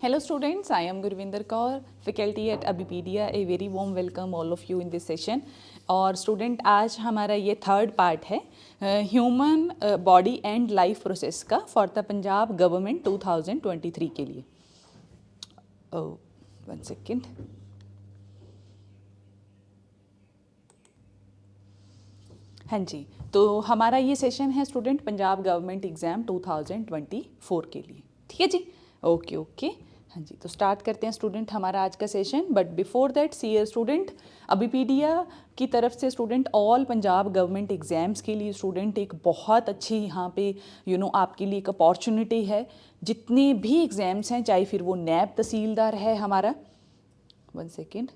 Hello students, I am Gurvinder Kaur, faculty at Abipedia. A very warm welcome all of you in this session. और student आज हमारा ये third part है human body and life process का for the Punjab government 2023 के लिए. One second. हाँ जी, तो हमारा ये सेशन है स्टूडेंट पंजाब गवर्नमेंट एग्ज़ाम 2024 के लिए. ठीक है जी, ओके ओके. हाँ जी, तो स्टार्ट करते हैं स्टूडेंट हमारा आज का session. But before that see student Abhipedia की तरफ से student all Punjab government exams के लिए स्टूडेंट एक बहुत अच्छी यहाँ पे आपके लिए एक अपॉर्चुनिटी है. जितने भी एग्ज़ाम्स हैं, चाहे फिर वो नैब तहसीलदार है हमारा, वन सेकेंड,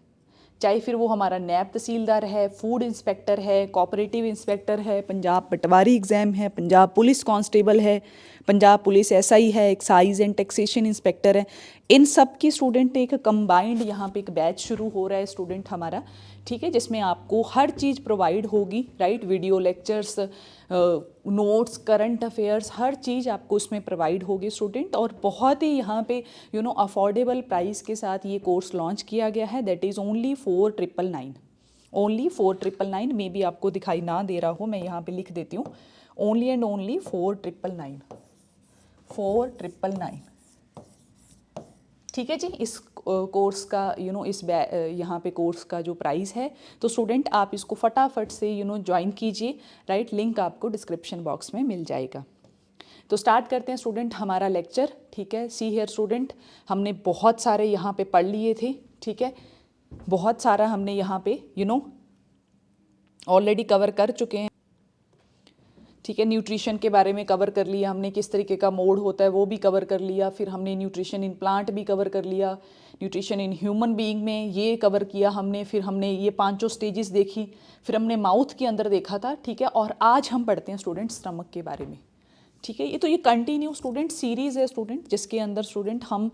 चाहे फिर वो हमारा नैब तहसीलदार है, फूड इंस्पेक्टर है, कोऑपरेटिव इंस्पेक्टर है, पंजाब पटवारी एग्ज़ाम है, पंजाब पुलिस कांस्टेबल है, पंजाब पुलिस एसआई है, एक्साइज एंड टैक्सेशन इंस्पेक्टर है, इन सब की स्टूडेंट एक कंबाइंड यहाँ पे एक बैच शुरू हो रहा है स्टूडेंट हमारा. ठीक है, जिसमें आपको हर चीज़ प्रोवाइड होगी, right. Video lectures, notes, current affairs, हर चीज़ आपको उसमें प्रोवाइड होगी स्टूडेंट. और बहुत ही यहाँ पे अफोर्डेबल प्राइस के साथ ये कोर्स लॉन्च किया गया है. That is only 4999. Only 4999. May be आपको दिखाई ना दे रहा हो, मैं यहाँ पे लिख देती हूँ. Only and only 4999. 4999. ठीक है जी. इस कोर्स का इस यहाँ पे कोर्स का जो प्राइस है, तो स्टूडेंट आप इसको फटाफट से ज्वाइन कीजिए, राइट. लिंक आपको डिस्क्रिप्शन बॉक्स में मिल जाएगा. तो स्टार्ट करते हैं स्टूडेंट हमारा लेक्चर. ठीक है, सी हियर स्टूडेंट, हमने बहुत सारे यहाँ पे पढ़ लिए थे. ठीक है, बहुत सारा हमने यहाँ पे ऑलरेडी कवर कर चुके हैं. ठीक है, न्यूट्रिशन के बारे में कवर कर लिया हमने, किस तरीके का मोड होता है वो भी कवर कर लिया. फिर हमने न्यूट्रिशन इन प्लांट भी कवर कर लिया, न्यूट्रिशन इन ह्यूमन बीइंग में ये कवर किया हमने. फिर हमने ये 5 स्टेजेस देखी, फिर हमने माउथ के अंदर देखा था. ठीक है, और आज हम पढ़ते हैं स्टूडेंट स्टमक के बारे में. ठीक है, ये कंटिन्यू स्टूडेंट सीरीज़ है स्टूडेंट, जिसके अंदर स्टूडेंट हम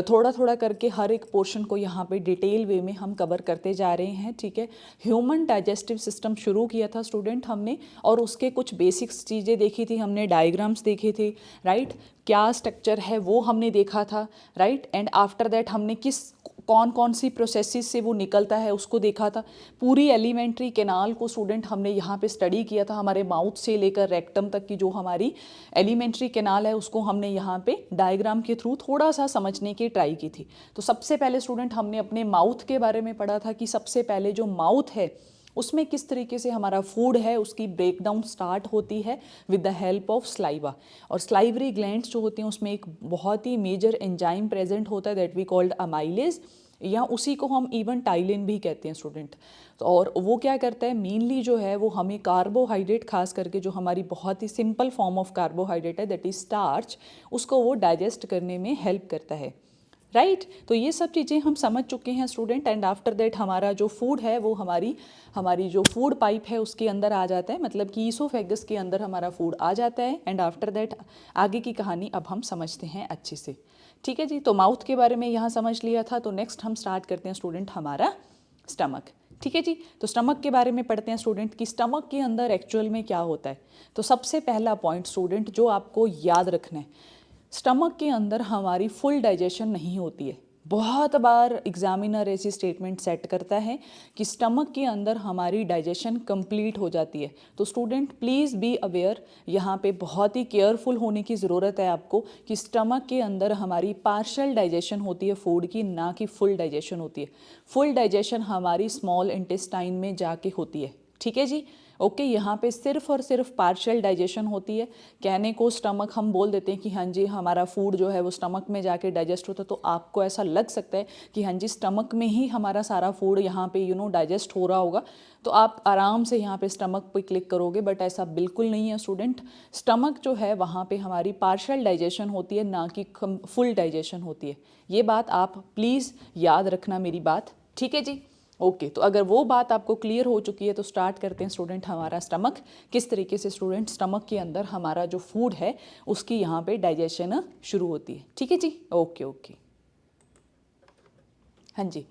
थोड़ा थोड़ा करके हर एक पोर्शन को यहाँ पे डिटेल वे में हम कवर करते जा रहे हैं. ठीक है, ह्यूमन डाइजेस्टिव सिस्टम शुरू किया था स्टूडेंट हमने, और उसके कुछ बेसिक्स चीज़ें देखी थी हमने, डायग्राम्स देखे थे, राइट. क्या स्ट्रक्चर है वो हमने देखा था, राइट. एंड आफ्टर दैट हमने कौन कौन सी प्रोसेसेस से वो निकलता है उसको देखा था. पूरी एलिमेंट्री कैनाल को स्टूडेंट हमने यहाँ पे स्टडी किया था. हमारे माउथ से लेकर रेक्टम तक की जो हमारी एलिमेंट्री कैनाल है, उसको हमने यहाँ पे डायग्राम के थ्रू थोड़ा सा समझने की ट्राई की थी. तो सबसे पहले स्टूडेंट हमने अपने माउथ के बारे में पढ़ा था कि सबसे पहले जो माउथ है उसमें किस तरीके से हमारा फूड है उसकी ब्रेकडाउन स्टार्ट होती है with the help of saliva. और स्लाइवरी ग्लैंड्स जो होती हैं उसमें एक बहुत ही मेजर एंजाइम प्रेजेंट होता है, दैट वी कॉल्ड अमाइलेज, या उसी को हम इवन टाइलिन भी कहते हैं स्टूडेंट. तो और वो क्या करता है मेनली जो है वो हमें कार्बोहाइड्रेट, खास करके जो हमारी बहुत ही सिंपल फॉर्म ऑफ कार्बोहाइड्रेट है दैट इज स्टार्च, उसको वो डाइजेस्ट करने में हेल्प करता है, राइट. तो ये सब चीज़ें हम समझ चुके हैं स्टूडेंट. एंड आफ्टर दैट हमारा जो फूड है वो हमारी जो फूड पाइप है उसके अंदर आ जाता है, मतलब कि ईसोफेगस के अंदर हमारा फूड आ जाता है. एंड आफ्टर दैट आगे की कहानी अब हम समझते हैं अच्छे से. ठीक है जी, तो माउथ के बारे में यहाँ समझ लिया था. तो नेक्स्ट हम स्टार्ट करते हैं स्टूडेंट हमारा स्टमक. ठीक है जी, तो स्टमक के बारे में पढ़ते हैं स्टूडेंट कि स्टमक के अंदर एक्चुअल में क्या होता है. तो सबसे पहला पॉइंट स्टूडेंट जो आपको याद रखना है, स्टमक के अंदर हमारी फुल डाइजेशन नहीं होती है. बहुत बार एग्जामिनर ऐसी स्टेटमेंट सेट करता है कि स्टमक के अंदर हमारी डाइजेशन कंप्लीट हो जाती है. तो स्टूडेंट प्लीज़ बी अवेयर, यहाँ पे बहुत ही केयरफुल होने की ज़रूरत है आपको कि स्टमक के अंदर हमारी पार्शियल डाइजेशन होती है फूड की, ना कि फुल डाइजेशन होती है. फुल डाइजेशन हमारी स्मॉल इंटेस्टाइन में जाके होती है. ठीक है जी, ओके. यहाँ पे सिर्फ और सिर्फ पार्शियल डाइजेशन होती है. कहने को स्टमक हम बोल देते हैं कि हाँ जी हमारा फूड जो है वो स्टमक में जाके डाइजेस्ट होता है, तो आपको ऐसा लग सकता है कि हाँ जी स्टमक में ही हमारा सारा फूड यहाँ पे डाइजेस्ट हो रहा होगा, तो आप आराम से यहाँ पे स्टमक पे क्लिक करोगे. बट ऐसा बिल्कुल नहीं है स्टूडेंट. स्टमक जो है वहाँ पे हमारी पार्शियल डाइजेशन होती है, ना कि फुल डाइजेशन होती है. ये बात आप प्लीज़ याद रखना मेरी बात. ठीक है जी, ओके. तो अगर वो बात आपको क्लियर हो चुकी है तो स्टार्ट करते हैं स्टूडेंट हमारा स्टमक. किस तरीके से स्टूडेंट स्टमक के अंदर हमारा जो फूड है उसकी यहाँ पे डाइजेशन शुरू होती है. ठीक है जी, ओके ओके. हाँ जी,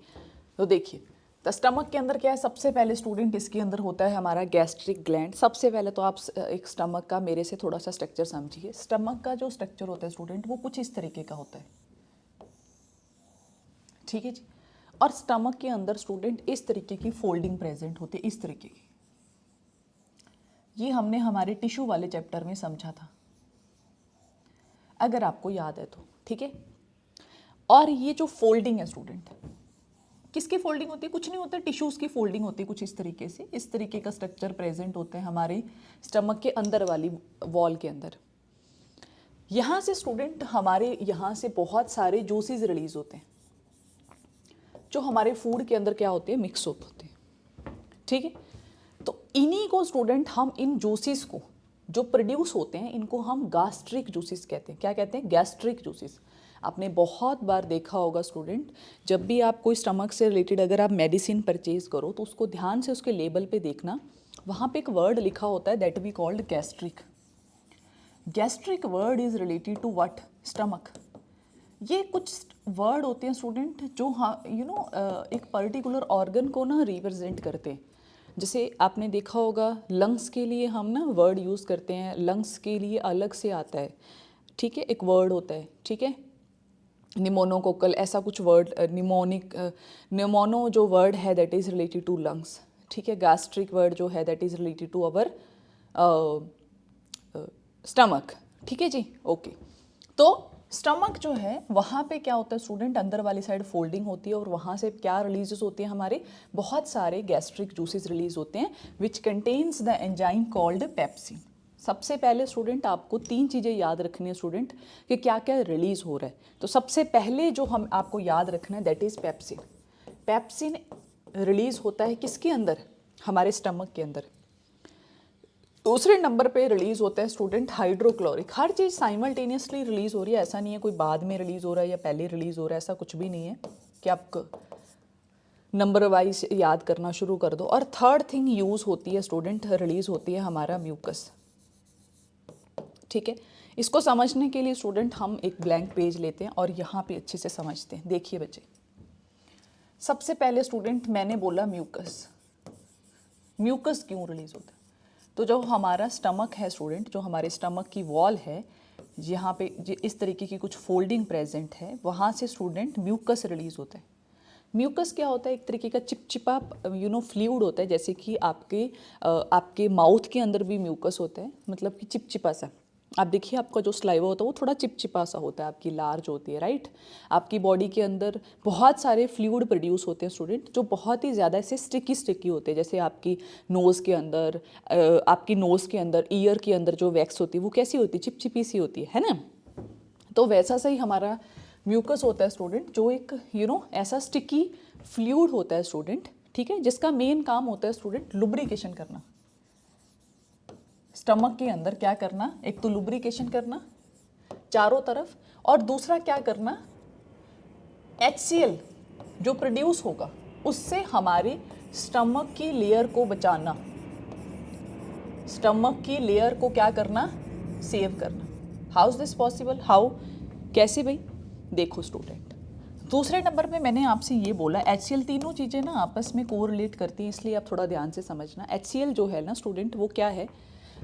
तो देखिए तो स्टमक के अंदर क्या है, सबसे पहले स्टूडेंट इसके अंदर होता है हमारा गैस्ट्रिक ग्लैंड. सबसे पहले तो आप एक स्टमक का मेरे से थोड़ा सा स्ट्रक्चर समझिए. स्टमक का जो स्ट्रक्चर होता है स्टूडेंट वो कुछ इस तरीके का होता है. ठीक है जी। और स्टमक के अंदर स्टूडेंट इस तरीके की फोल्डिंग प्रेजेंट होती है, इस तरीके की। ये हमने हमारे टिश्यू वाले चैप्टर में समझा था, अगर आपको याद है तो, ठीक है। और ये जो फोल्डिंग है स्टूडेंट, किसकी फोल्डिंग होती है? कुछ नहीं होता, टिश्यूज की फोल्डिंग होती है कुछ इस तरीके से। इस तरीके का स्ट्रक्चर प्रेजेंट होते हैं हमारे स्टमक के अंदर वाली वॉल के अंदर। यहाँ से स्टूडेंट हमारे यहाँ से बहुत सारे जूसेस रिलीज होते हैं जो हमारे फूड के अंदर क्या होते हैं, मिक्स होते हैं, ठीक है। तो इन्हीं को स्टूडेंट हम इन जूसेस को जो प्रोड्यूस होते हैं इनको हम गैस्ट्रिक जूसेस कहते हैं। क्या कहते हैं? Gastric juices. आपने बहुत बार देखा होगा स्टूडेंट, जब भी आप कोई स्टमक से रिलेटेड अगर आप मेडिसिन परचेज करो तो उसको ध्यान से उसके लेबल पे देखना, वहाँ पे एक वर्ड लिखा होता है that we called gastric. Gastric word is related to what? Stomach. ये कुछ वर्ड होते हैं स्टूडेंट जो हाँ एक पर्टिकुलर ऑर्गन को ना रिप्रेजेंट करते हैं। जैसे आपने देखा होगा लंग्स के लिए हम ना वर्ड यूज़ करते हैं, लंग्स के लिए अलग से आता है, ठीक है, एक वर्ड होता है, ठीक है, निमोनोकोकल ऐसा कुछ वर्ड, निमोनो जो वर्ड है that is related to lungs, ठीक है। गैस्ट्रिक वर्ड जो है that is related to our stomach, ठीक है जी, ओके। तो स्टमक जो है वहाँ पे क्या होता है स्टूडेंट, अंदर वाली साइड फोल्डिंग होती है और वहाँ से क्या रिलीजेस होती है, हमारे बहुत सारे गैस्ट्रिक जूसेस रिलीज होते हैं which contains the enzyme called pepsin. सबसे पहले स्टूडेंट आपको 3 चीज़ें याद रखनी है स्टूडेंट कि क्या क्या रिलीज हो रहा है। तो सबसे पहले जो हम आपको याद रखना है that is pepsin. Pepsin release होता है किसके अंदर? हमारे स्टमक के अंदर। दूसरे नंबर पे रिलीज होता है स्टूडेंट हाइड्रोक्लोरिक। हर चीज़ साइमल्टेनियसली रिलीज हो रही है, ऐसा नहीं है कोई बाद में रिलीज हो रहा है या पहले रिलीज हो रहा है, ऐसा कुछ भी नहीं है कि आप नंबर वाइज याद करना शुरू कर दो। और थर्ड थिंग यूज़ होती है स्टूडेंट, रिलीज होती है हमारा म्यूकस, ठीक है। इसको समझने के लिए स्टूडेंट हम एक ब्लैंक पेज लेते हैं और यहाँ पे अच्छे से समझते हैं। देखिए बच्चे, सबसे पहले स्टूडेंट मैंने बोला म्यूकस। म्यूकस क्यों रिलीज होता है? तो जो हमारा स्टमक है स्टूडेंट, जो हमारे स्टमक की वॉल है, यहाँ पे इस तरीके की कुछ फोल्डिंग प्रेजेंट है, वहाँ से स्टूडेंट म्यूकस रिलीज होता है। म्यूकस क्या होता है? एक तरीके का चिपचिपा फ्लूइड होता है, जैसे कि आपके माउथ के अंदर भी म्यूकस होता है, मतलब कि चिपचिपा सा। आप देखिए आपका जो स्लाइवा होता है वो थोड़ा चिपचिपा सा होता है, आपकी लार्ज होती है, राइट। आपकी बॉडी के अंदर बहुत सारे फ्लूइड प्रोड्यूस होते हैं स्टूडेंट जो बहुत ही ज़्यादा ऐसे स्टिकी होते हैं। जैसे आपकी नोज़ के अंदर, ईयर के अंदर जो वैक्स होती है वो कैसी होती है? चिपचिपी सी होती है ना। तो वैसा सही हमारा म्यूकस होता है स्टूडेंट, जो एक ऐसा स्टिकी फ्लूइड होता है स्टूडेंट, ठीक है, जिसका मेन काम होता है स्टूडेंट लुब्रिकेशन करना। स्टमक के अंदर क्या करना? एक तो लुब्रिकेशन करना चारों तरफ, और दूसरा क्या करना, HCl जो प्रोड्यूस होगा उससे हमारी स्टमक की लेयर को बचाना, स्टमक की लेयर को क्या करना? सेव करना। How is this possible? How? कैसे भाई? देखो स्टूडेंट, दूसरे नंबर पे मैंने आपसे ये बोला HCl, तीनों चीज़ें ना आपस में कोरिलेट करती हैं, इसलिए आप थोड़ा ध्यान से समझना। HCl जो है ना स्टूडेंट, वो क्या है?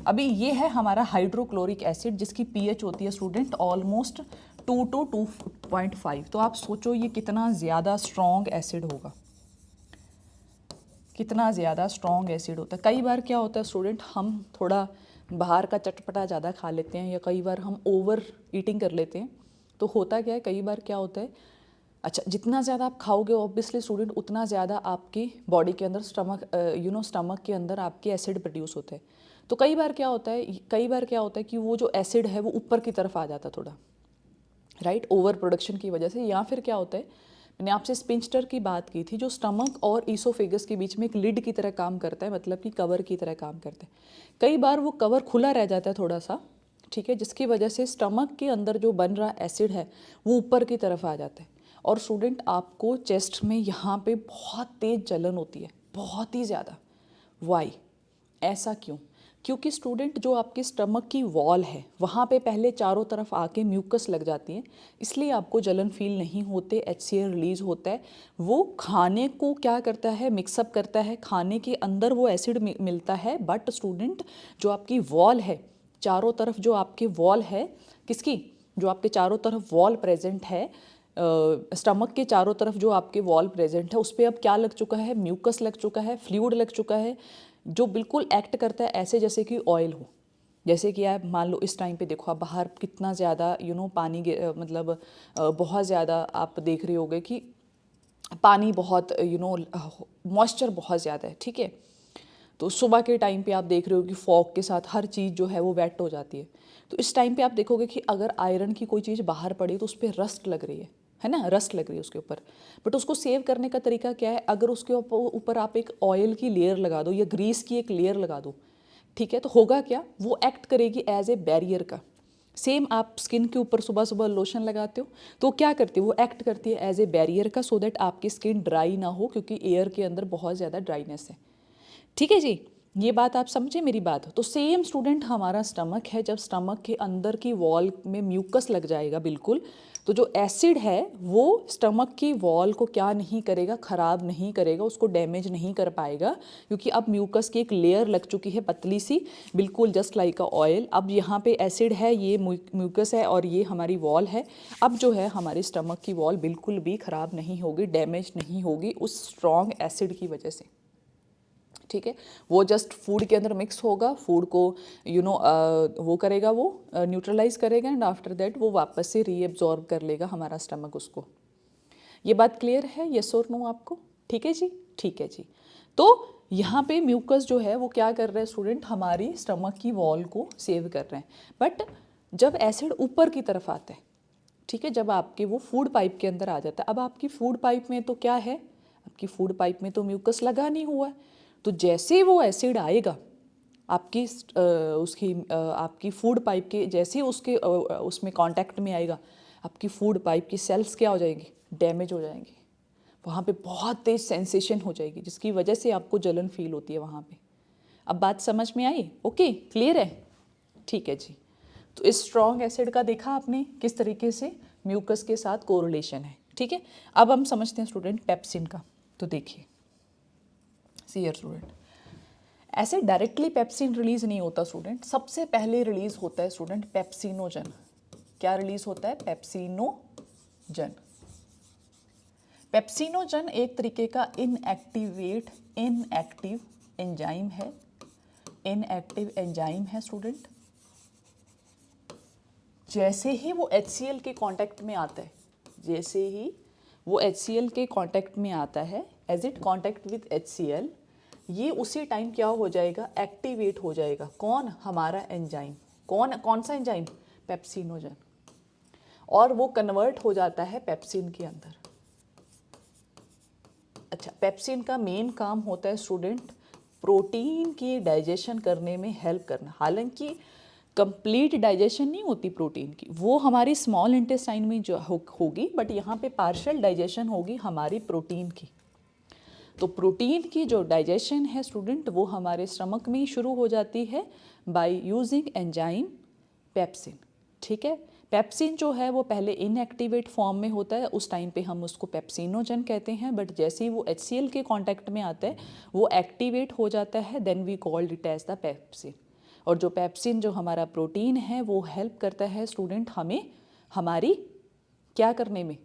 अभी ये है हमारा हाइड्रोक्लोरिक एसिड, जिसकी pH होती है स्टूडेंट ऑलमोस्ट 2 to 2.5। तो आप सोचो ये कितना ज़्यादा स्ट्रॉन्ग एसिड होगा, कितना ज़्यादा स्ट्रॉन्ग एसिड होता है। कई बार क्या होता है स्टूडेंट, हम थोड़ा बाहर का चटपटा ज़्यादा खा लेते हैं, या कई बार हम ओवर ईटिंग कर लेते हैं। तो होता क्या है, कई बार क्या होता है, अच्छा जितना ज़्यादा आप खाओगे ऑब्वियसली स्टूडेंट उतना ज़्यादा आपकी बॉडी के अंदर स्टमक के अंदर आपके एसिड प्रोड्यूस होते हैं। तो कई बार क्या होता है कि वो जो एसिड है वो ऊपर की तरफ आ जाता है थोड़ा, राइट, ओवर प्रोडक्शन की वजह से। या फिर क्या होता है, मैंने आपसे स्पिंस्टर की बात की थी, जो स्टमक और ईसोफेगस के बीच में एक लिड की तरह काम करता है, मतलब कि कवर की तरह काम करता है। कई बार वो कवर खुला रह जाता है थोड़ा सा, ठीक है, जिसकी वजह से स्टमक के अंदर जो बन रहा एसिड है वो ऊपर की तरफ आ जाता है। और स्टूडेंट आपको चेस्ट में यहाँ पे बहुत तेज़ जलन होती है, बहुत ही ज़्यादा। वाई? ऐसा क्यों? क्योंकि स्टूडेंट जो आपके स्टमक की वॉल है वहाँ पे पहले चारों तरफ आके म्यूकस लग जाती है, इसलिए आपको जलन फील नहीं होते, HCl रिलीज होता है। वो खाने को क्या करता है? मिक्सअप करता है, खाने के अंदर वो एसिड मिलता है। बट स्टूडेंट जो आपकी वॉल है, चारों तरफ जो आपकी वॉल है, किसकी? जो आपके चारों तरफ वॉल प्रेजेंट है, स्टमक के चारों तरफ जो आपके वॉल प्रेजेंट है उस पर अब क्या लग चुका है, म्यूकस लग चुका है, फ्लूइड लग चुका है, जो बिल्कुल एक्ट करता है ऐसे जैसे कि ऑयल हो। जैसे कि आप मान लो इस टाइम पे देखो आप बाहर कितना ज़्यादा पानी मतलब बहुत ज़्यादा आप देख रहे होगे कि पानी बहुत मॉइस्चर बहुत ज़्यादा है, ठीक है। तो सुबह के टाइम पे आप देख रहे हो कि फॉग के साथ हर चीज़ जो है वो वेट हो जाती है। तो इस टाइम पे आप देखोगे कि अगर आयरन की कोई चीज़ बाहर पड़ी तो उस पर रस्ट लग रही है ना, रस्ट लग रही है उसके ऊपर। बट उसको सेव करने का तरीका क्या है, अगर उसके ऊपर आप एक ऑयल की लेयर लगा दो या ग्रीस की एक लेयर लगा दो, ठीक है, तो होगा क्या, वो एक्ट करेगी एज ए बैरियर का। सेम आप स्किन के ऊपर सुबह सुबह लोशन लगाते हो तो क्या करती है, वो एक्ट करती है एज ए बैरियर का, सो दैट आपकी स्किन ड्राई ना हो, क्योंकि एयर के अंदर बहुत ज़्यादा ड्राइनेस है। ठीक है जी, ये बात आप समझे मेरी बात। तो सेम स्टूडेंट हमारा स्टमक है, जब स्टमक के अंदर की वॉल में म्यूकस लग जाएगा बिल्कुल, तो जो एसिड है वो स्टमक की वॉल को क्या नहीं करेगा, ख़राब नहीं करेगा, उसको डैमेज नहीं कर पाएगा, क्योंकि अब म्यूकस की एक लेयर लग चुकी है पतली सी, बिल्कुल जस्ट लाइक अ ऑयल। अब यहाँ पे एसिड है, ये म्यूकस है और ये हमारी वॉल है। अब जो है हमारी स्टमक की वॉल बिल्कुल भी ख़राब नहीं होगी, डैमेज नहीं होगी उस स्ट्रॉन्ग एसिड की वजह से। ठीक है, वो जस्ट फूड के अंदर मिक्स होगा, फूड को वो करेगा, वो न्यूट्रलाइज करेगा, एंड आफ्टर दैट वो वापस से रीएब्जॉर्ब कर लेगा हमारा स्टमक उसको। ये बात क्लियर है, यस और नो आपको? ठीक है जी, ठीक है जी। तो यहाँ पे म्यूकस जो है वो क्या कर रहे हैं स्टूडेंट, हमारी स्टमक की वॉल को सेव कर रहे हैं। बट जब एसिड ऊपर की तरफ आता है, ठीक है, जब आपके वो फूड पाइप के अंदर आ जाता है, अब आपकी फूड पाइप में तो क्या है, आपकी फूड पाइप में तो म्यूकस लगा नहीं हुआ है। तो जैसे वो एसिड आएगा आपकी आपकी फूड पाइप के, जैसे उसके उसमें कांटेक्ट में आएगा, आपकी फूड पाइप की सेल्स क्या हो जाएंगी, डैमेज हो जाएंगी। वहाँ पे बहुत तेज सेंसेशन हो जाएगी, जिसकी वजह से आपको जलन फील होती है वहाँ पे। अब बात समझ में आई? ओके, क्लियर है? ठीक है जी। तो इस स्ट्रॉन्ग एसिड का देखा आपने किस तरीके से म्यूकस के साथ कोरिलेशन है। ठीक है, अब हम समझते हैं स्टूडेंट पेप्सिन का। तो देखिए, सी हियर स्टूडेंट, ऐसे डायरेक्टली पेप्सिन रिलीज नहीं होता स्टूडेंट, सबसे पहले रिलीज होता है स्टूडेंट पेप्सिनोजन। क्या रिलीज होता है? पेप्सिनोजन। पेप्सिनोजन एक तरीके का इनएक्टिव एंजाइम है, इनएक्टिव एंजाइम है स्टूडेंट। जैसे ही वो HCl के कांटेक्ट में आता है, जैसे ही वो HCl के कांटेक्ट में आता है, as it contact with HCl, ये उसी टाइम क्या हो जाएगा, एक्टिवेट हो जाएगा। कौन? हमारा एंजाइम। कौन सा एंजाइम? पेप्सिनोजन। और वो कन्वर्ट हो जाता है पेप्सिन के अंदर। अच्छा, पेप्सिन का मेन काम होता है स्टूडेंट प्रोटीन की डाइजेशन करने में हेल्प करना। हालांकि कंप्लीट डाइजेशन नहीं होती प्रोटीन की, वो हमारी स्मॉल इंटेस्टाइन में जो होगी, बट यहाँ पे पार्शियल डाइजेशन होगी हमारी प्रोटीन की। तो प्रोटीन की जो डाइजेशन है स्टूडेंट, वो हमारे स्टमक में ही शुरू हो जाती है बाय यूजिंग एंजाइम पेप्सिन। ठीक है, पेप्सिन जो है वो पहले इनएक्टिवेट फॉर्म में होता है, उस टाइम पे हम उसको पेप्सिनोजन कहते हैं। बट जैसे ही वो HCl के कांटेक्ट में आता है, वो एक्टिवेट हो जाता है, then we called it as the pepsin. और जो पेप्सिन जो हमारा प्रोटीन है, वो हेल्प करता है स्टूडेंट हमें हमारी क्या करने में,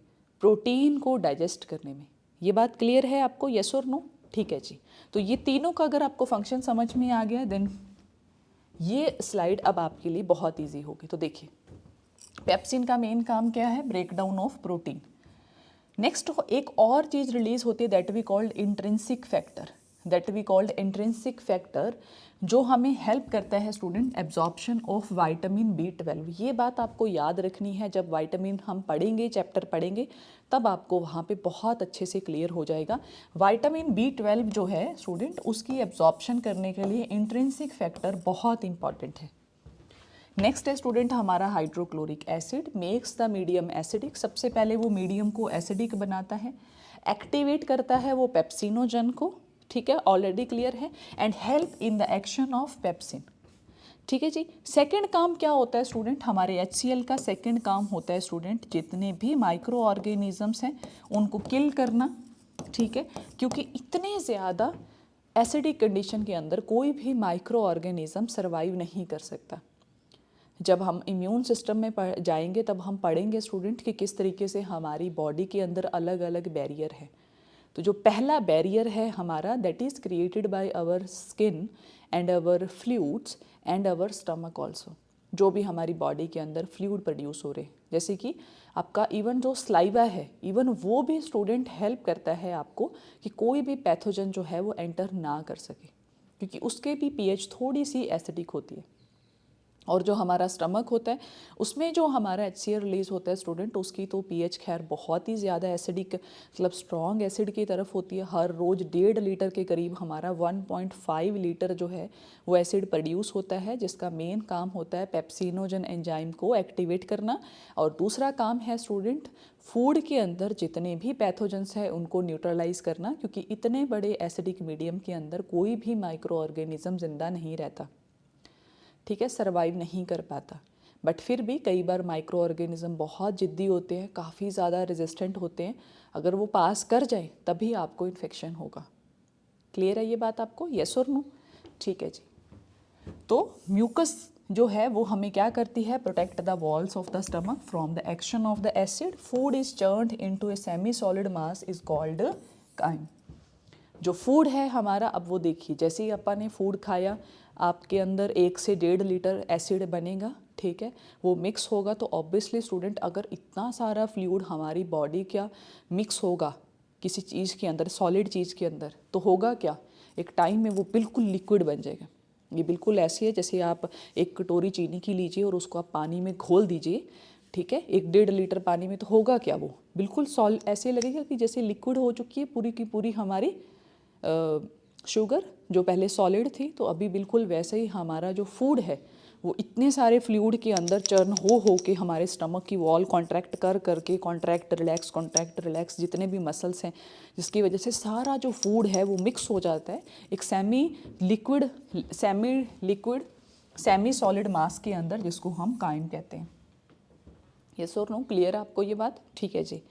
प्रोटीन को डाइजेस्ट करने में। ये बात क्लियर है आपको, यस और नो? ठीक है जी। तो ये तीनों का अगर आपको फंक्शन समझ में आ गया, देन ये स्लाइड अब आपके लिए बहुत ईजी होगी। तो देखिए, पेप्सिन का मेन काम क्या है? Break down of protein. Next एक और चीज़ रिलीज होती है, that we called intrinsic factor, जो हमें हेल्प करता है student absorption of vitamin B12। ये बात आपको याद रखनी है, जब विटामिन हम पढ़ेंगे, चैप्टर पढ़ेंगे, तब आपको वहाँ पे बहुत अच्छे से क्लियर हो जाएगा। विटामिन B12 जो है स्टूडेंट, उसकी एब्जॉर्प्शन करने के लिए इंट्रिंसिक फैक्टर बहुत इंपॉर्टेंट है। नेक्स्ट है स्टूडेंट हमारा hydrochloric acid, makes the medium acidic. सबसे पहले वो मीडियम को एसिडिक बनाता है, एक्टिवेट करता है वो पेप्सिनोजन को। ठीक है, ऑलरेडी क्लियर है, and help in the action of pepsin. ठीक है जी। सेकंड काम क्या होता है स्टूडेंट, हमारे HCl का सेकंड काम होता है स्टूडेंट, जितने भी माइक्रो ऑर्गेनिजम्स हैं उनको किल करना। ठीक है, क्योंकि इतने ज़्यादा एसिडिक कंडीशन के अंदर कोई भी माइक्रो ऑर्गेनिज्म सर्वाइव नहीं कर सकता। जब हम इम्यून सिस्टम में जाएंगे तब हम पढ़ेंगे स्टूडेंट कि किस तरीके से हमारी बॉडी के अंदर अलग अलग बैरियर है। तो जो पहला बैरियर है हमारा, that is created by our skin and our fluids and our stomach also. जो भी हमारी बॉडी के अंदर फ्लूइड प्रोड्यूस हो रहे, जैसे कि आपका इवन जो स्लाइवा है, इवन वो भी स्टूडेंट हेल्प करता है आपको कि कोई भी पैथोजन जो है वो एंटर ना कर सके, क्योंकि उसके भी पीएच थोड़ी सी एसिडिक होती है। और जो हमारा स्टमक होता है उसमें जो हमारा HCl रिलीज होता है स्टूडेंट, उसकी तो पीएच खैर बहुत ही ज़्यादा एसिडिक, मतलब स्ट्रॉन्ग एसिड की तरफ होती है। हर रोज़ 1.5 लीटर के करीब हमारा 1.5 लीटर जो है वो एसिड प्रोड्यूस होता है, जिसका मेन काम होता है पेप्सिनोजन एंजाइम को एक्टिवेट करना। और दूसरा काम है स्टूडेंट फूड के अंदर जितने भी पैथोजेंस हैं उनको न्यूट्रलाइज करना, क्योंकि इतने बड़े एसिडिक मीडियम के अंदर कोई भी माइक्रो ऑर्गेनिज्म जिंदा नहीं रहता, ठीक है, सरवाइव नहीं कर पाता। बट फिर भी कई बार माइक्रो ऑर्गेनिज्म बहुत जिद्दी होते हैं, काफ़ी ज़्यादा रेजिस्टेंट होते हैं, अगर वो पास कर जाए तभी आपको इन्फेक्शन होगा। क्लियर है ये बात आपको, यस और नो? ठीक है जी। तो म्यूकस जो है वो हमें क्या करती है, protect the walls of the stomach from the action of the acid. Food is turned into a semi solid mass is called crime. जो फूड है हमारा, अब वो देखिए, जैसे ही अपन ने फूड खाया आपके अंदर 1 से 1.5 लीटर एसिड बनेगा, ठीक है, वो मिक्स होगा। तो ऑब्वियसली स्टूडेंट अगर इतना सारा फ्लूइड हमारी बॉडी का मिक्स होगा किसी चीज़ के अंदर, सॉलिड चीज़ के अंदर, तो होगा क्या, एक टाइम में वो बिल्कुल लिक्विड बन जाएगा। ये बिल्कुल ऐसी है जैसे आप एक कटोरी चीनी की लीजिए और उसको आप पानी में घोल दीजिए, ठीक है, 1.5 लीटर पानी में, तो होगा क्या, वो बिल्कुल ऐसे लगेगा कि जैसे लिक्विड हो चुकी है पूरी की पूरी हमारी शुगर जो पहले सॉलिड थी। तो अभी बिल्कुल वैसे ही हमारा जो फूड है वो इतने सारे फ्लूइड के अंदर चर्न हो के हमारे स्टमक की वॉल कॉन्ट्रैक्ट करके, कॉन्ट्रैक्ट रिलैक्स जितने भी मसल्स हैं, जिसकी वजह से सारा जो फूड है वो मिक्स हो जाता है एक सेमी लिक्विड सेमी सॉलिड मास के अंदर, जिसको हम काइम कहते हैं। यस और नो, क्लियर आपको ये बात? ठीक है जी।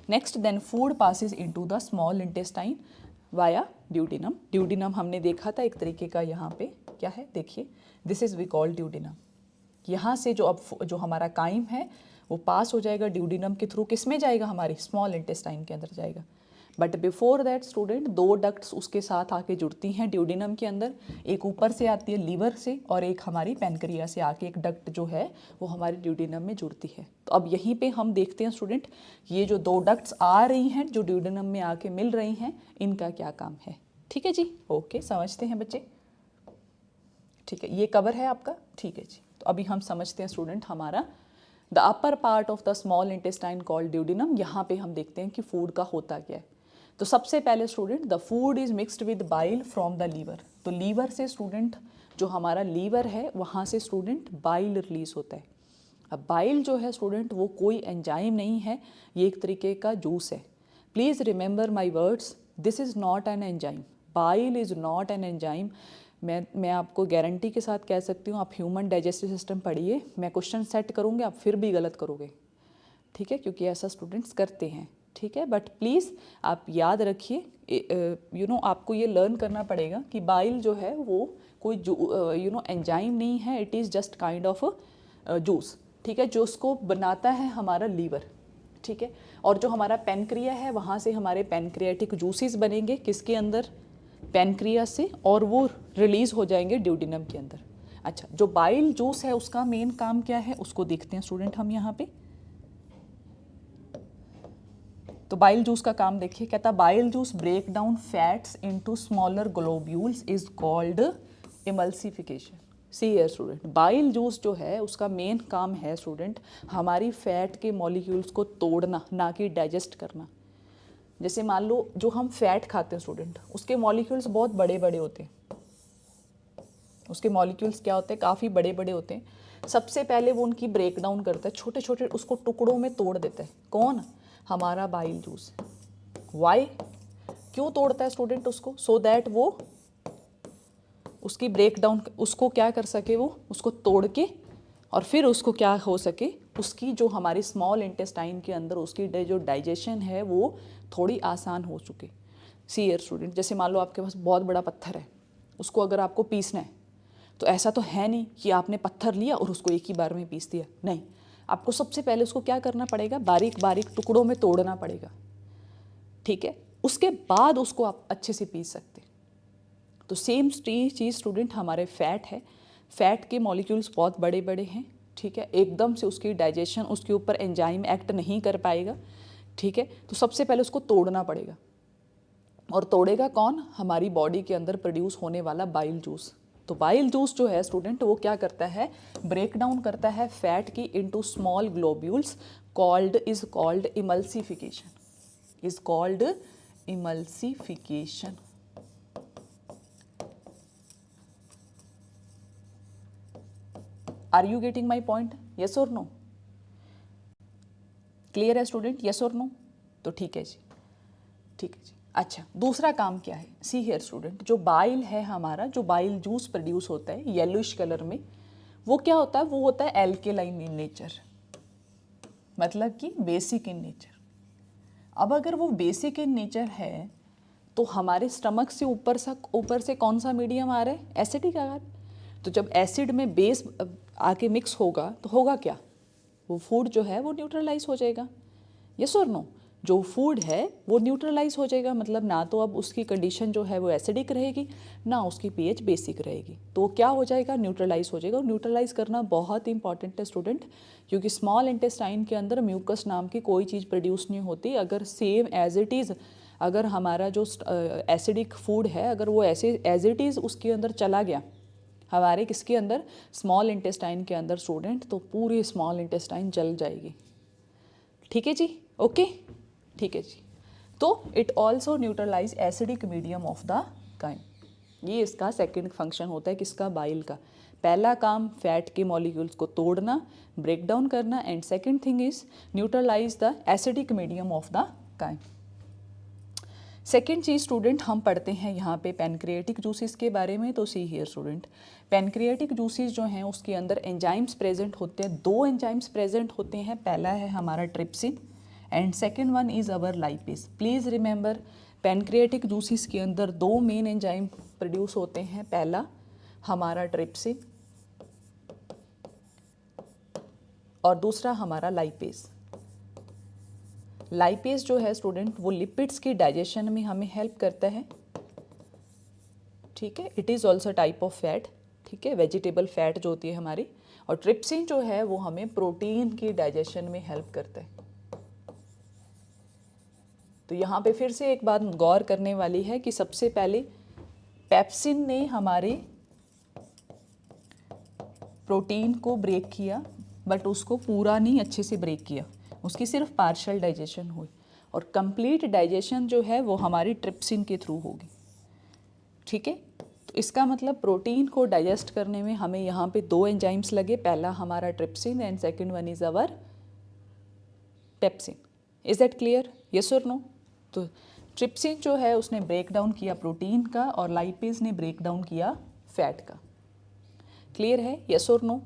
Next, then food passes into the small intestine via duodenum. Duodenum हमने देखा था एक तरीके का, यहाँ पे क्या है देखिए, this is we call duodenum. यहाँ से जो अब जो हमारा काइम है वो पास हो जाएगा ड्यूडिनम के थ्रू, किस में जाएगा, हमारी स्मॉल इंटेस्टाइन के अंदर जाएगा। But before that student 2 ducts उसके साथ आके जुड़ती हैं ड्यूडिनम के अंदर, एक ऊपर से आती है लीवर से और एक हमारी पैनक्रिया से आके एक डक्ट जो है वो हमारी ड्यूडिनम में जुड़ती है। तो अब यहीं पे हम देखते हैं स्टूडेंट, ये जो 2 डक्ट्स आ रही हैं जो ड्यूडिनम में आके मिल रही हैं, इनका क्या काम है। ठीक है जी, ओके, समझते हैं बच्चे? ठीक है, ये कवर है आपका, ठीक है जी। तो अभी हम समझते हैं स्टूडेंट हमारा the upper part of the small intestine called duodenum. यहाँ पे हम देखते हैं कि फूड का होता क्या है। तो सबसे पहले student the food is mixed with bile from the liver. तो लीवर से स्टूडेंट, जो हमारा लीवर है वहाँ से स्टूडेंट बाइल रिलीज होता है। अब बाइल जो है स्टूडेंट वो कोई एंजाइम नहीं है, ये एक तरीके का जूस है। Please remember my words, this is not an enzyme, bile is not an enzyme. मैं आपको गारंटी के साथ कह सकती हूँ, आप ह्यूमन डाइजेस्टिव सिस्टम पढ़िए, मैं क्वेश्चन सेट करूँगी आप फिर भी गलत करोगे, ठीक है, क्योंकि ऐसा स्टूडेंट्स करते हैं, ठीक है। बट प्लीज़ आप याद रखिए, आपको ये लर्न करना पड़ेगा कि बाइल जो है वो कोई एंजाइम नहीं है, it is just kind of juice, ठीक है, जो उसको बनाता है हमारा लीवर, ठीक है। और जो हमारा पैनक्रिया है वहाँ से हमारे पैनक्रियाटिक जूसेस बनेंगे, किसके अंदर, पैनक्रिया से, और वो रिलीज़ हो जाएंगे ड्यूडिनम के अंदर। अच्छा, जो बाइल जूस है उसका मेन काम क्या है उसको देखते हैं स्टूडेंट हम यहाँ पे। तो बाइल जूस का काम देखिए, कहता bile juice break down fats into smaller globules is called emulsification. See here student, bile juice जो है उसका मेन काम है स्टूडेंट हमारी फैट के मॉलिक्यूल्स को तोड़ना, ना कि डाइजेस्ट करना। जैसे मान लो जो हम फैट खाते हैं स्टूडेंट, उसके मॉलिक्यूल्स बहुत बड़े बड़े होते हैं, उसके मॉलिक्यूल्स क्या होते हैं, काफ़ी बड़े बड़े होते हैं। सबसे पहले वो उनकी ब्रेक डाउन करता है, छोटे छोटे उसको टुकड़ों में तोड़ देता है, कौन, हमारा बाइल जूस। वाई, क्यों तोड़ता है स्टूडेंट उसको, सो दैट वो उसकी ब्रेक डाउन, उसको क्या कर सके, वो उसको तोड़ के और फिर उसको क्या हो सके, उसकी जो हमारी स्मॉल इंटेस्टाइन के अंदर उसकी जो डाइजेशन है वो थोड़ी आसान हो चुके। सी हियर स्टूडेंट, जैसे मान लो आपके पास बहुत बड़ा पत्थर है, उसको अगर आपको पीसना है तो ऐसा तो है नहीं कि आपने पत्थर लिया और उसको एक ही बार में पीस दिया, नहीं, आपको सबसे पहले उसको क्या करना पड़ेगा, बारीक बारीक टुकड़ों में तोड़ना पड़ेगा, ठीक है, उसके बाद उसको आप अच्छे से पीस सकते। तो सेम चीज़ स्टूडेंट हमारे फैट है, फैट के मॉलिक्यूल्स बहुत बड़े बड़े हैं, ठीक है, एकदम से उसकी डाइजेशन उसके ऊपर एंजाइम एक्ट नहीं कर पाएगा, ठीक है, तो सबसे पहले उसको तोड़ना पड़ेगा। और तोड़ेगा कौन, हमारी बॉडी के अंदर प्रोड्यूस होने वाला बाइल जूस। तो बाइल जूस जो है स्टूडेंट वो क्या करता है, ब्रेक डाउन करता है फैट की into small globules, is called emulsification, is called emulsification. Are you getting my point, yes और नो? क्लियर है स्टूडेंट, यस और नो? तो ठीक है जी, ठीक है जी। अच्छा, दूसरा काम क्या है, सी हियर स्टूडेंट, जो बाइल है हमारा, जो बाइल जूस प्रोड्यूस होता है येलोइश कलर में, वो क्या होता है, वो होता है एल्केलाइन इन नेचर, मतलब कि बेसिक इन नेचर। अब अगर वो बेसिक इन नेचर है तो हमारे स्टमक से ऊपर से कौन सा मीडियम आ रहा है, एसिडिक आ रहा है। तो जब एसिड में बेस आके मिक्स होगा तो होगा क्या, वो फूड जो है वो न्यूट्रलाइज हो जाएगा, यस और नो? जो फूड है वो न्यूट्रलाइज हो जाएगा, मतलब ना तो अब उसकी कंडीशन जो है वो एसिडिक रहेगी, ना उसकी पीएच बेसिक रहेगी, तो क्या हो जाएगा, न्यूट्रलाइज हो जाएगा। और न्यूट्रलाइज करना बहुत इंपॉर्टेंट है स्टूडेंट, क्योंकि स्मॉल इंटेस्टाइन के अंदर म्यूकस नाम की कोई चीज़ प्रोड्यूस नहीं होती। अगर सेम एज इट इज़, अगर हमारा जो एसिडिक फूड है अगर वो ऐसे एज इट इज़ उसके अंदर चला गया, हमारे किसके अंदर, स्मॉल इंटेस्टाइन के अंदर स्टूडेंट, तो पूरी स्मॉल इंटेस्टाइन जल जाएगी, ठीक है जी, ओके, ठीक है जी। तो it also neutralize acidic medium of the chyme, ये इसका सेकंड फंक्शन होता है किसका, बाइल का। पहला काम फैट के मॉलिक्यूल्स को तोड़ना, ब्रेक डाउन करना, and second thing is neutralize the acidic medium of the chyme. Second चीज़ स्टूडेंट हम पढ़ते हैं यहाँ पे पैनक्रियाटिक जूसेस के बारे में। तो सी हियर स्टूडेंट, पैनक्रियाटिक जूसेस जो हैं उसके अंदर एंजाइम्स प्रेजेंट होते हैं, दो एंजाइम्स प्रेजेंट होते हैं, पहला है हमारा trypsin and second one is our lipase. Please remember, pancreatic juices के अंदर दो मेन एंजाइम प्रोड्यूस होते हैं, पहला हमारा ट्रिप्सिन और दूसरा हमारा लाइपेज। लाइपेज जो है स्टूडेंट वो लिपिड्स के डाइजेशन में हमें हेल्प करता है, ठीक है, it is also type of fat, ठीक है, वेजिटेबल फैट जो होती है हमारी। और ट्रिप्सिन जो है वो हमें प्रोटीन के डाइजेशन में हेल्प करता है। तो यहाँ पे फिर से एक बात गौर करने वाली है कि सबसे पहले पेप्सिन ने हमारे प्रोटीन को ब्रेक किया, बट उसको पूरा नहीं अच्छे से ब्रेक किया, उसकी सिर्फ पार्शियल डाइजेशन हुई, और कंप्लीट डाइजेशन जो है वो हमारी ट्रिप्सिन के थ्रू होगी, ठीक है। तो इसका मतलब प्रोटीन को डाइजेस्ट करने में हमें यहाँ पे दो एंजाइम्स लगे, पहला हमारा trypsin and second one is our pepsin. Is that clear, yes और नो? तो ट्रिप्सिन जो है उसने ब्रेक डाउन किया प्रोटीन का और लाइपेज ने ब्रेक डाउन किया फैट का। क्लियर है, यस और नो?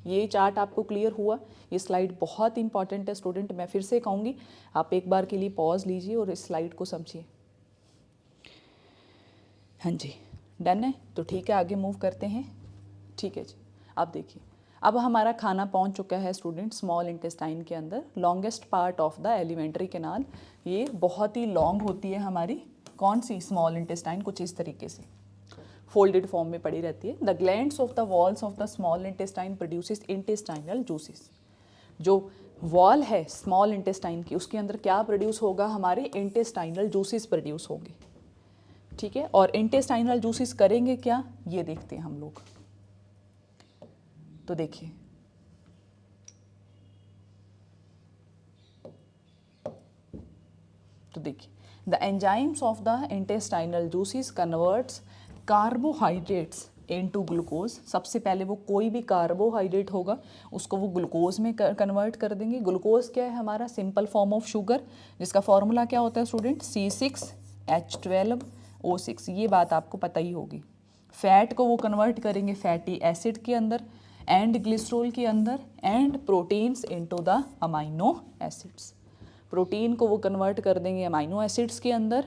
ये चार्ट आपको क्लियर हुआ? ये स्लाइड बहुत इंपॉर्टेंट है स्टूडेंट, मैं फिर से कहूँगी आप एक बार के लिए पॉज लीजिए और इस स्लाइड को समझिए। हाँ जी, डन है, तो ठीक है, आगे मूव करते हैं, ठीक है जी। अब देखिए, अब हमारा खाना पहुंच चुका है स्टूडेंट स्मॉल इंटेस्टाइन के अंदर, longest part of the alimentary canal. ये बहुत ही लॉन्ग होती है हमारी कौन सी, स्मॉल इंटेस्टाइन, कुछ इस तरीके से फोल्डेड फॉर्म में पड़ी रहती है। The glands of the walls of the small intestine produces intestinal juices. जो वॉल है स्मॉल इंटेस्टाइन की उसके अंदर क्या प्रोड्यूस होगा, हमारे इंटेस्टाइनल जूसेस प्रोड्यूस होंगे, ठीक है। और इंटेस्टाइनल जूसेस करेंगे क्या, ये देखते हैं हम लोग। तो देखिए, the enzymes of the intestinal juices converts carbohydrates into glucose. सबसे पहले वो कोई भी कार्बोहाइड्रेट होगा उसको वो ग्लूकोज में कन्वर्ट कर देंगे। ग्लूकोज क्या है, हमारा सिंपल फॉर्म ऑफ शुगर, जिसका फॉर्मूला क्या होता है स्टूडेंट, C6H12O6, ये बात आपको पता ही होगी। फैट को वो कन्वर्ट करेंगे फैटी एसिड के अंदर एंड ग्लिसरॉल के अंदर and proteins into the amino acids. Protein को वो कन्वर्ट कर देंगे अमाइनो एसिड्स के अंदर,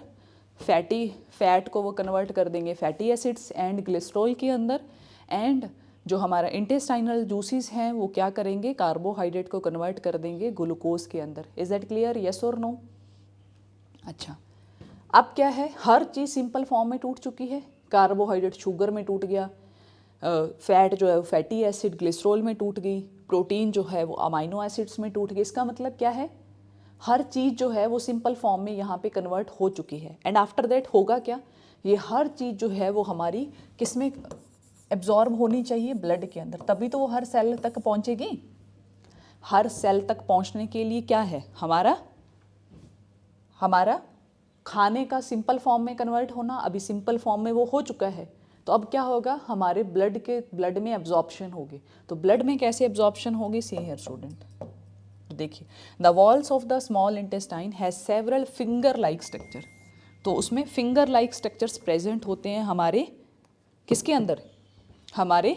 फैट को वो कन्वर्ट कर देंगे फैटी एसिड्स एंड ग्लिसरॉल के अंदर, एंड जो हमारा इंटेस्टाइनल जूसेस हैं वो क्या करेंगे, कार्बोहाइड्रेट को कन्वर्ट कर देंगे ग्लूकोज के अंदर। इज दैट क्लियर, यस और नो? अच्छा, अब क्या है, हर चीज़ सिंपल फॉर्म में टूट चुकी है। कार्बोहाइड्रेट शुगर में टूट गया, फैट जो है वो फैटी एसिड ग्लिसरॉल में टूट गई, प्रोटीन जो है वो अमाइनो एसिड्स में टूट गई। इसका मतलब क्या है, हर चीज़ जो है वो सिंपल फॉर्म में यहाँ पे कन्वर्ट हो चुकी है। एंड आफ्टर दैट होगा क्या, ये हर चीज़ जो है वो हमारी किस में एब्जॉर्ब होनी चाहिए, ब्लड के अंदर, तभी तो वो हर सेल तक पहुँचेगी। हर सेल तक पहुँचने के लिए क्या है, हमारा खाने का सिंपल फॉर्म में कन्वर्ट होना। अभी सिंपल फॉर्म में वो हो चुका है, तो अब क्या होगा, हमारे ब्लड में एब्जॉर्प्शन होगी। तो ब्लड में कैसे एब्जॉर्प्शन होगी, सी हियर स्टूडेंट, देखिए, the walls of the small intestine has several finger like structure. तो उसमें फिंगर लाइक स्ट्रक्चर्स प्रेजेंट होते हैं हमारे किसके अंदर, हमारे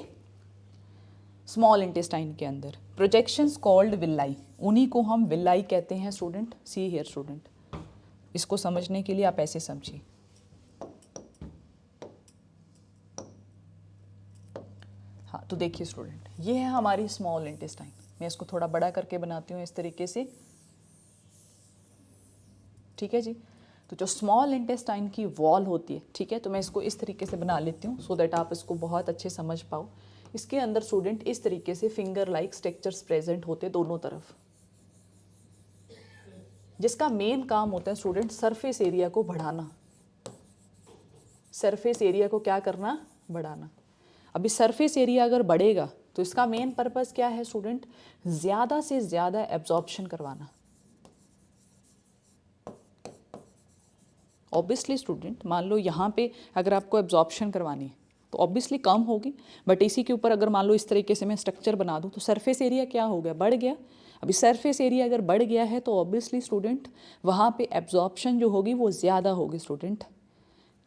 स्मॉल इंटेस्टाइन के अंदर। प्रोजेक्शंस कॉल्ड विलाई, उन्हीं को हम विलाई कहते हैं स्टूडेंट। सी हियर स्टूडेंट, इसको समझने के लिए आप ऐसे समझिए। हाँ, तो देखिए स्टूडेंट, ये है हमारी स्मॉल इंटेस्टाइन। मैं इसको थोड़ा बड़ा करके बनाती हूँ इस तरीके से, ठीक है जी। तो जो स्मॉल इंटेस्टाइन की वॉल होती है, ठीक है, तो मैं इसको इस तरीके से बना लेती हूँ सो दैट आप इसको बहुत अच्छे समझ पाओ। इसके अंदर स्टूडेंट इस तरीके से फिंगर लाइक स्ट्रक्चर्स प्रेजेंट होते दोनों तरफ, जिसका मेन काम होता है स्टूडेंट सरफेस एरिया को बढ़ाना। सरफेस एरिया को क्या करना, बढ़ाना। अभी सरफेस एरिया अगर बढ़ेगा तो इसका मेन पर्पस क्या है स्टूडेंट, ज़्यादा से ज़्यादा एब्जॉर्प्शन करवाना। ऑब्वियसली स्टूडेंट, मान लो यहाँ पे अगर आपको एब्जॉर्प्शन करवानी है तो ऑब्वियसली कम होगी, बट इसी के ऊपर अगर मान लो इस तरीके से मैं स्ट्रक्चर बना दूँ तो सरफेस एरिया क्या हो गया, बढ़ गया। अभी सरफेस एरिया अगर बढ़ गया है तो ऑब्वियसली स्टूडेंट वहाँ पे एब्जॉर्प्शन जो होगी वो ज़्यादा होगी स्टूडेंट,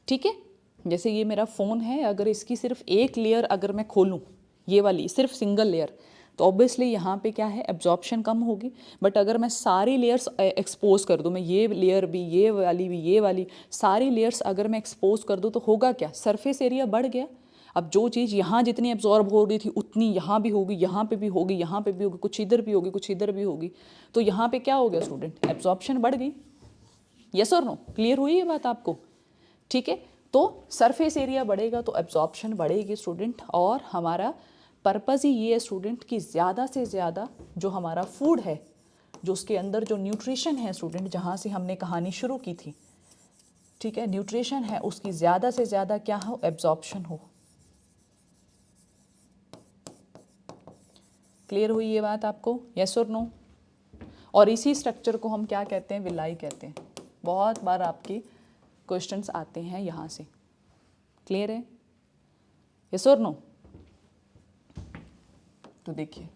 ठीक है। जैसे ये मेरा फ़ोन है, अगर इसकी सिर्फ एक लेयर अगर मैं खोलूँ, ये वाली सिर्फ सिंगल लेयर, तो ऑब्वियसली यहाँ पे क्या है, एब्जॉर्प्शन कम होगी। बट अगर मैं सारी लेयर्स एक्सपोज कर दूँ, मैं ये लेयर भी, ये वाली भी, ये वाली सारी लेयर्स अगर मैं एक्सपोज कर दूँ तो होगा क्या, सरफेस एरिया बढ़ गया। अब जो चीज़ यहाँ जितनी एब्जॉर्ब हो रही थी उतनी यहाँ भी होगी, यहाँ पे भी होगी, यहाँ पे भी होगी, कुछ इधर भी होगी, कुछ इधर भी होगी। तो यहाँ पे क्या हो गया स्टूडेंट, एब्जॉर्प्शन बढ़ गई। यस और नो, क्लियर हुई ये बात आपको, ठीक है। तो सरफेस एरिया बढ़ेगा तो एब्जॉर्प्शन बढ़ेगी स्टूडेंट, और हमारा पर्पज़ ही ये है स्टूडेंट कि ज़्यादा से ज़्यादा जो हमारा फूड है, जो उसके अंदर जो न्यूट्रिशन है स्टूडेंट, जहाँ से हमने कहानी शुरू की थी, ठीक है, न्यूट्रिशन है उसकी ज़्यादा से ज़्यादा क्या हो, एब्जॉर्प्शन हो। क्लियर हुई ये बात आपको, यस और नो? और इसी स्ट्रक्चर को हम क्या कहते हैं, विलाई कहते हैं। बहुत बार आपके क्वेश्चंस आते हैं यहाँ से, क्लियर है, यस और नो? तो देखिए,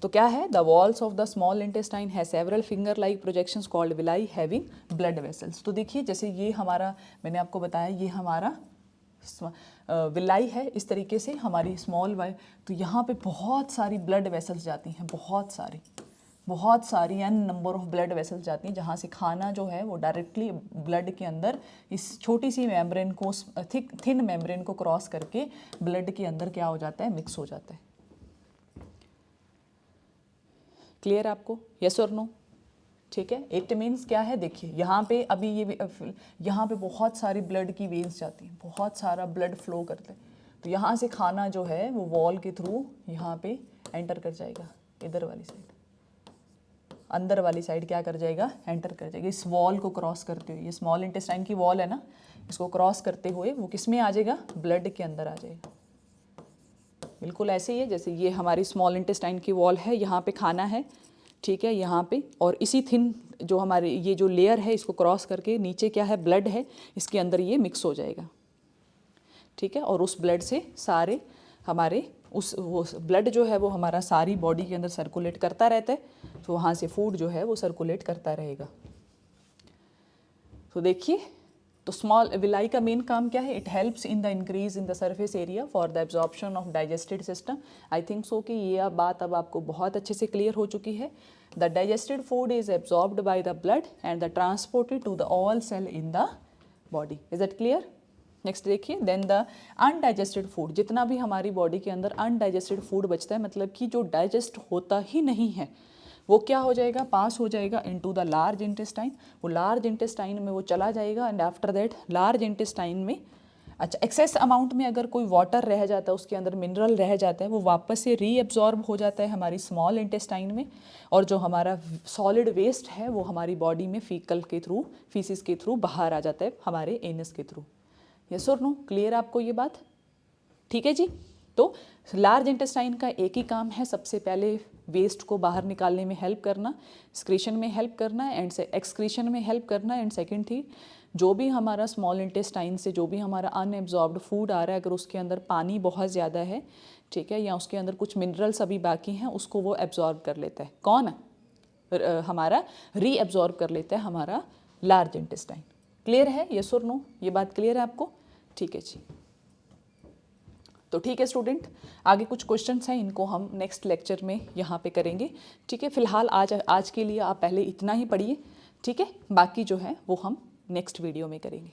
तो क्या है, the walls of the small intestine है several finger like projections called villi having blood vessels. तो देखिए, जैसे ये हमारा, मैंने आपको बताया ये हमारा विलाई है, इस तरीके से हमारी स्मॉल वाई, तो यहाँ पे बहुत सारी ब्लड वेसल्स जाती हैं, बहुत सारी an number of blood vessels जाती हैं, जहाँ से खाना जो है वो डायरेक्टली ब्लड के अंदर इस छोटी सी मेम्ब्रेन को, थिन मेम्ब्रेन को क्रॉस करके ब्लड के अंदर क्या हो जाता है, मिक्स हो जाता है। क्लियर आपको, यस और नो? ठीक है, इट मीन्स क्या है, देखिए यहाँ पे अभी ये यहाँ पे बहुत सारी ब्लड की वेन्स जाती हैं, बहुत सारा ब्लड फ्लो करते हैं, तो यहाँ से खाना जो है वो वॉल के थ्रू यहाँ पे एंटर कर जाएगा, इधर वाली साइड, अंदर वाली साइड क्या कर जाएगा, एंटर कर जाएगा, इस वॉल को क्रॉस करते हुए। ये स्मॉल इंटेस्टाइन की वॉल है ना, इसको क्रॉस करते हुए वो किस में आ जाएगा, ब्लड के अंदर आ जाएगा। बिल्कुल ऐसे ही है जैसे ये हमारी स्मॉल इंटेस्टाइन की वॉल है, यहाँ पे खाना है, ठीक है, यहाँ पे, और इसी थिन जो हमारे ये जो लेयर है इसको क्रॉस करके नीचे क्या है, ब्लड है, इसके अंदर ये मिक्स हो जाएगा, ठीक है। और उस ब्लड से सारे हमारे वो ब्लड जो है वो हमारा सारी बॉडी के अंदर सर्कुलेट करता रहता है, तो वहाँ से फूड जो है वो सर्कुलेट करता रहेगा। तो देखिए, तो स्मॉल विलाई का मेन काम क्या है, it helps in the increase in the surface area for the absorption of digested system. I think so कि ये बात अब आपको बहुत अच्छे से क्लियर हो चुकी है। The digested food is absorbed by the blood and the transported to the all cell in the body. Is that clear? Next देखिए, देन द अनडाइजेस्टेड फूड, जितना भी हमारी बॉडी के अंदर अनडाइजेस्टेड फूड बचता है, मतलब कि जो डाइजेस्ट होता ही नहीं है, वो क्या हो जाएगा, पास हो जाएगा इनटू द लार्ज इंटेस्टाइन। वो लार्ज इंटेस्टाइन में वो चला जाएगा and after that large intestine में, अच्छा, एक्सेस अमाउंट में अगर कोई वाटर रह जाता है, उसके अंदर मिनरल रह जाता है, वो वापस से रीएब्जॉर्ब हो जाता है हमारी स्मॉल इंटेस्टाइन में, और जो हमारा सॉलिड वेस्ट है वो हमारी बॉडी में फीकल के थ्रू, फीसिस के थ्रू बाहर आ जाता है हमारे एनस के थ्रू। यस और नो, क्लियर आपको ये बात? ठीक है जी। तो लार्ज इंटेस्टाइन का एक ही काम है, सबसे पहले वेस्ट को बाहर निकालने में हेल्प करना, एक्सक्रीशन में हेल्प करना एंड एक्सक्रीशन में हेल्प करना, एंड सेकंड थी जो भी हमारा स्मॉल इंटेस्टाइन से जो भी हमारा अनएब्जॉर्ब्ड फूड आ रहा है, अगर उसके अंदर पानी बहुत ज़्यादा है, ठीक है, या उसके अंदर कुछ मिनरल्स अभी बाकी हैं, उसको वो एब्जॉर्ब कर लेता है। कौन? हमारा रीएब्जॉर्ब कर लेता है हमारा लार्ज इंटेस्टाइन। क्लियर है? यस और नो, ये बात क्लियर है आपको? ठीक है जी। तो ठीक है स्टूडेंट, आगे कुछ क्वेश्चंस हैं, इनको हम नेक्स्ट लेक्चर में यहाँ पे करेंगे। ठीक है, फिलहाल आज के लिए आप पहले इतना ही पढ़िए, ठीक है, बाकी जो है वो हम नेक्स्ट वीडियो में करेंगे।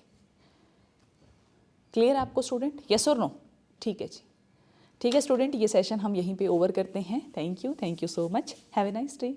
क्लियर आपको स्टूडेंट? यस और नो? ठीक है जी। ठीक है स्टूडेंट, ये सेशन हम यहीं पे ओवर करते हैं। Thank you so much, have a nice day.